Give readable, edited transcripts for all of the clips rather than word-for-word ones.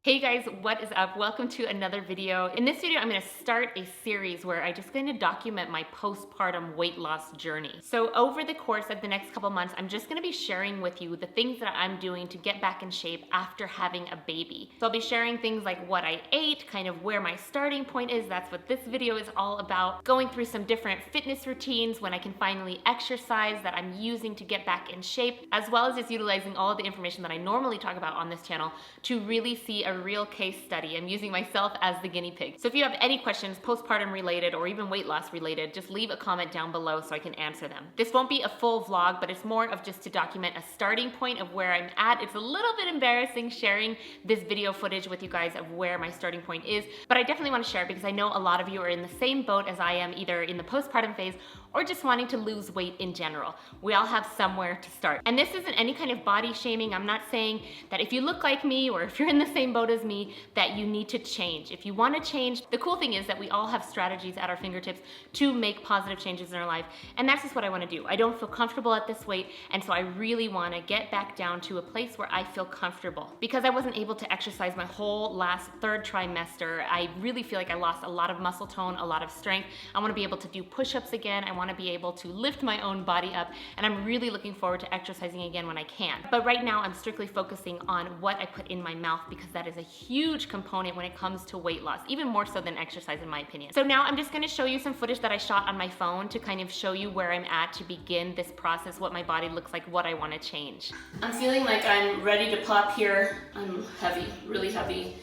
Hey guys, what is up? Welcome to another video. In this video, I'm gonna start a series where I'm just gonna document my postpartum weight loss journey. So over the course of the next couple months, I'm just gonna be sharing with you the things that I'm doing to get back in shape after having a baby. So I'll be sharing things like what I ate, kind of where my starting point is. That's what this video is all about. Going through some different fitness routines when I can finally exercise that I'm using to get back in shape, as well as just utilizing all of the information that I normally talk about on this channel to really see a real case study. I'm using myself as the guinea pig. So if you have any questions postpartum related or even weight loss related, just leave a comment down below so I can answer them. This won't be a full vlog, but it's more of just to document a starting point of where I'm at. It's a little bit embarrassing sharing this video footage with you guys of where my starting point is, but I definitely want to share it because I know a lot of you are in the same boat as I am, either in the postpartum phase or just wanting to lose weight in general. We all have somewhere to start. And this isn't any kind of body shaming. I'm not saying that if you look like me or if you're in the same boat as me, that you need to change. If you want to change, the cool thing is that we all have strategies at our fingertips to make positive changes in our life. And that's just what I want to do. I don't feel comfortable at this weight, and so I really want to get back down to a place where I feel comfortable. Because I wasn't able to exercise my whole last third trimester, I really feel like I lost a lot of muscle tone, a lot of strength. I want to be able to do push-ups again. I want to be able to lift my own body up, and I'm really looking forward to exercising again when I can. But right now I'm strictly focusing on what I put in my mouth because that is a huge component when it comes to weight loss, even more so than exercise in my opinion. So now I'm just going to show you some footage that I shot on my phone to kind of show you where I'm at to begin this process, what my body looks like, what I want to change. I'm feeling like I'm ready to pop here. I'm heavy, really heavy,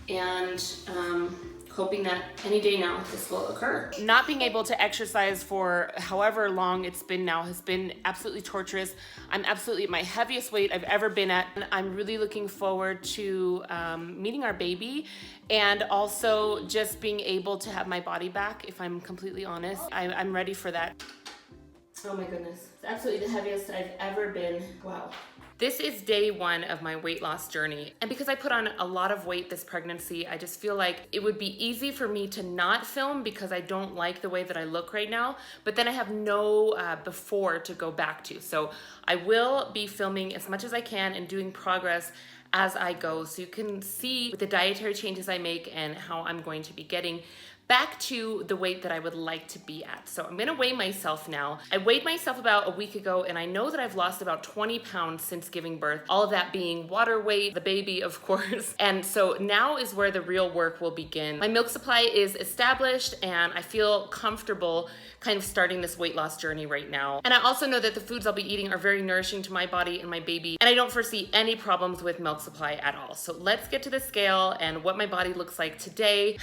and hoping that any day now this will occur. Not being able to exercise for however long it's been now has been absolutely torturous. I'm absolutely at my heaviest weight I've ever been at. And I'm really looking forward to meeting our baby and also just being able to have my body back, if I'm completely honest. I'm ready for that. Oh my goodness. It's absolutely the heaviest I've ever been. Wow. This is day one of my weight loss journey. And because I put on a lot of weight this pregnancy, I just feel like it would be easy for me to not film because I don't like the way that I look right now, but then I have no before to go back to. So I will be filming as much as I can and doing progress as I go so you can see the dietary changes I make and how I'm going to be getting back to the weight that I would like to be at. So I'm gonna weigh myself now. I weighed myself about a week ago and I know that I've lost about 20 pounds since giving birth, all of that being water weight, the baby of course. And so now is where the real work will begin. My milk supply is established and I feel comfortable kind of starting this weight loss journey right now. And I also know that the foods I'll be eating are very nourishing to my body and my baby, and I don't foresee any problems with milk supply at all. So let's get to the scale and what my body looks like today,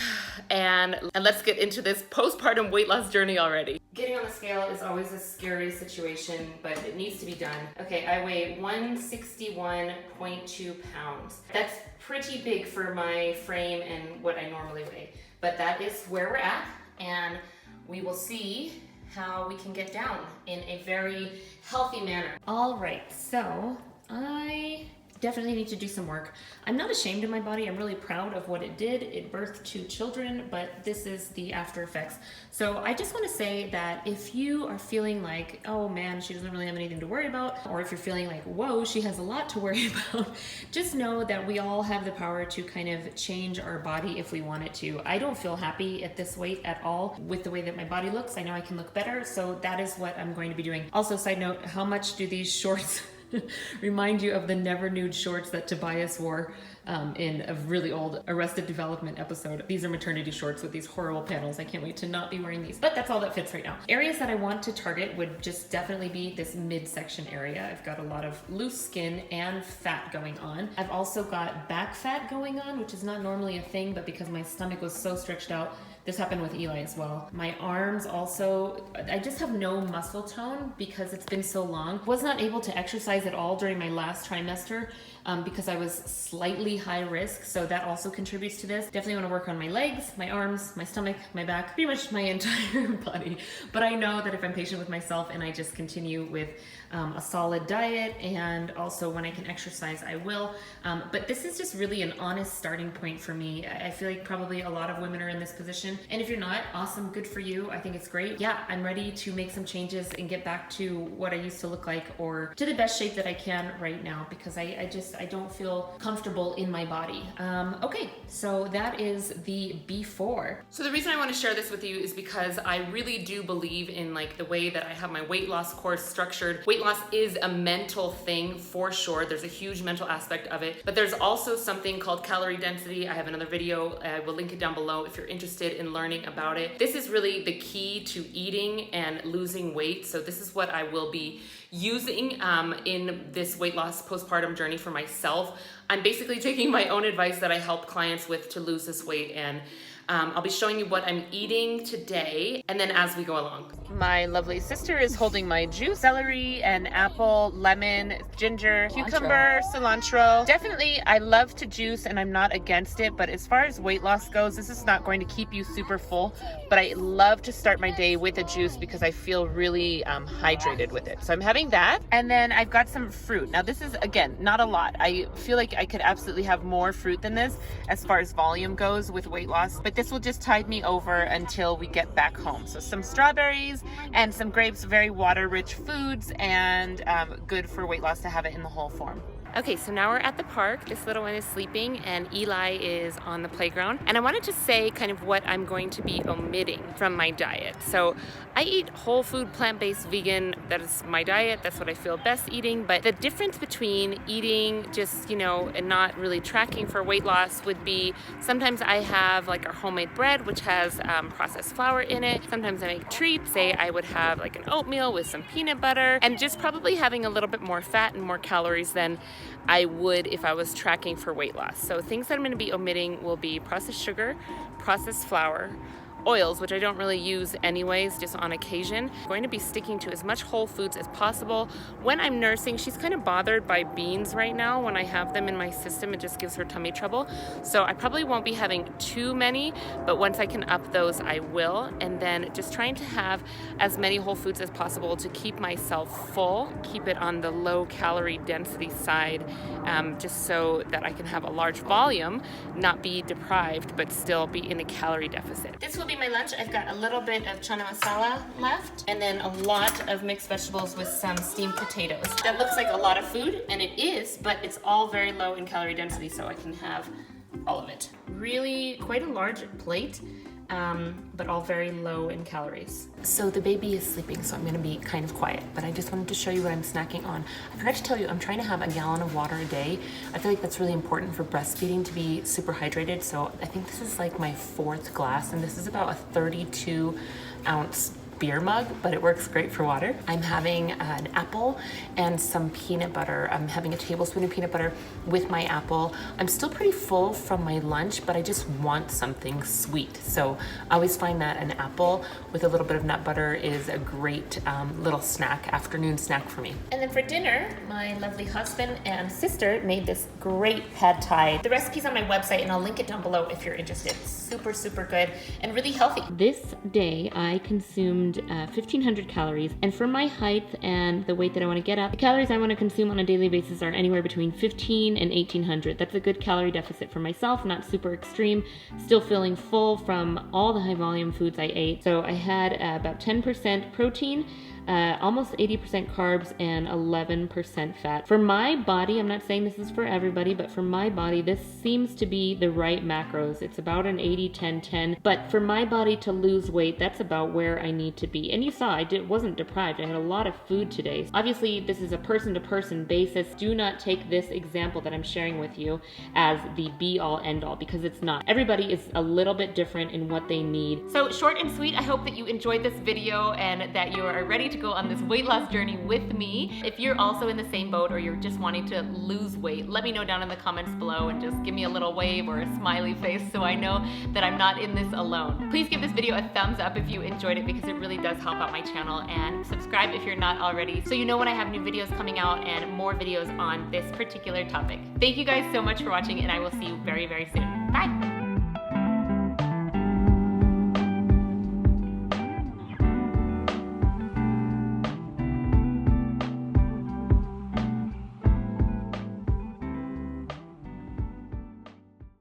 and let's get into this postpartum weight loss journey already. Getting on the scale is always a scary situation, but it needs to be done. Okay, I weigh 161.2 pounds. That's pretty big for my frame and what I normally weigh, but that is where we're at, and we will see how we can get down in a very healthy manner. All right, so I definitely need to do some work. I'm not ashamed of my body. I'm really proud of what it did. It birthed 2 children, but this is the after effects. So I just want to say that if you are feeling like, oh man, she doesn't really have anything to worry about, or if you're feeling like, whoa, she has a lot to worry about, just know that we all have the power to kind of change our body if we want it to. I don't feel happy at this weight at all with the way that my body looks. I know I can look better, so that is what I'm going to be doing. Also, side note, how much do these shorts remind you of the never nude shorts that Tobias wore in a really old Arrested Development episode? These are maternity shorts with these horrible panels. I can't wait to not be wearing these, but that's all that fits right now. Areas that I want to target would just definitely be this midsection area. I've got a lot of loose skin and fat going on. I've also got back fat going on, which is not normally a thing, but because my stomach was so stretched out, this happened with Eli as well. My arms also, I just have no muscle tone because it's been so long. Was not able to exercise at all during my last trimester because I was slightly high risk, so that also contributes to this. Definitely want to work on my legs, my arms, my stomach, my back, pretty much my entire body. But I know that if I'm patient with myself and I just continue with a solid diet, and also when I can exercise, I will. But this is just really an honest starting point for me. I feel like probably a lot of women are in this position, and if you're not, awesome, good for you. I think it's great. Yeah, I'm ready to make some changes and get back to what I used to look like, or to the best shape that I can right now, because I don't feel comfortable in my body. Okay, so that is the before. So the reason I want to share this with you is because I really do believe in like the way that I have my weight loss course structured. Weight loss is a mental thing for sure. There's a huge mental aspect of it, but there's also something called calorie density. I have another video, I will link it down below if you're interested in learning about it. This is really the key to eating and losing weight. So this is what I will be using in this weight loss postpartum journey for myself. I'm basically taking my own advice that I help clients with to lose this weight, and I'll be showing you what I'm eating today, and then as we go along. My lovely sister is holding my juice: celery and apple, lemon, ginger, cucumber, cilantro. Definitely, I love to juice and I'm not against it, but as far as weight loss goes, this is not going to keep you super full, but I love to start my day with a juice because I feel really hydrated with it. So I'm having that, and then I've got some fruit. Now this is, again, not a lot. I feel like I could absolutely have more fruit than this as far as volume goes with weight loss, but this will just tide me over until we get back home. So some strawberries and some grapes, very water-rich foods, and good for weight loss to have it in the whole form. Okay, so now we're at the park. This little one is sleeping and Eli is on the playground. And I wanted to say kind of what I'm going to be omitting from my diet. So I eat whole food, plant-based, vegan. That is my diet. That's what I feel best eating. But the difference between eating just, and not really tracking for weight loss would be sometimes I have like our homemade bread, which has processed flour in it. Sometimes I make treats. Say I would have like an oatmeal with some peanut butter, and just probably having a little bit more fat and more calories than I would if I was tracking for weight loss. So things that I'm going to be omitting will be processed sugar, processed flour, oils, which I don't really use anyways, just on occasion. I'm going to be sticking to as much whole foods as possible. When I'm nursing, she's kind of bothered by beans right now. When I have them in my system, it just gives her tummy trouble. So I probably won't be having too many, but once I can up those, I will. And then just trying to have as many whole foods as possible to keep myself full, keep it on the low calorie density side, just so that I can have a large volume, not be deprived, but still be in a calorie deficit. This will be my lunch. I've got a little bit of chana masala left, and then a lot of mixed vegetables with some steamed potatoes. That looks like a lot of food, and it is, but it's all very low in calorie density, so I can have all of it. Really quite a large plate, but all very low in calories. So the baby is sleeping, so I'm gonna be kind of quiet, but I just wanted to show you what I'm snacking on. I forgot to tell you, I'm trying to have a gallon of water a day. I feel like that's really important for breastfeeding, to be super hydrated. So I think this is like my 4th glass, and this is about a 32-ounce beer mug, but it works great for water. I'm having an apple and some peanut butter. I'm having a tablespoon of peanut butter with my apple. I'm still pretty full from my lunch, but I just want something sweet. So I always find that an apple with a little bit of nut butter is a great little snack, afternoon snack for me. And then for dinner, my lovely husband and sister made this great pad thai. The recipe's on my website, and I'll link it down below if you're interested. Super, super good and really healthy. This day I consumed 1,500 calories, and for my height and the weight that I want to get up, the calories I want to consume on a daily basis are anywhere between 1,500 and 1,800. That's a good calorie deficit for myself, not super extreme, still feeling full from all the high volume foods I ate. So I had about 10% protein, almost 80% carbs, and 11% fat. For my body, I'm not saying this is for everybody, but for my body, this seems to be the right macros. It's about an 80-10-10, but for my body to lose weight, that's about where I need to be. And you saw I wasn't deprived. I had a lot of food today. Obviously, this is a person-to-person basis. Do not take this example that I'm sharing with you as the be-all, end-all, because it's not. Everybody is a little bit different in what they need. So short and sweet, I hope that you enjoyed this video and that you are ready to go on this weight loss journey with me. If you're also in the same boat, or you're just wanting to lose weight, let me know down in the comments below and just give me a little wave or a smiley face so I know that I'm not in this alone. Please give this video a thumbs up if you enjoyed it, because it really does help out my channel, and subscribe if you're not already so you know when I have new videos coming out and more videos on this particular topic. Thank you guys so much for watching, and I will see you very, very soon. Bye!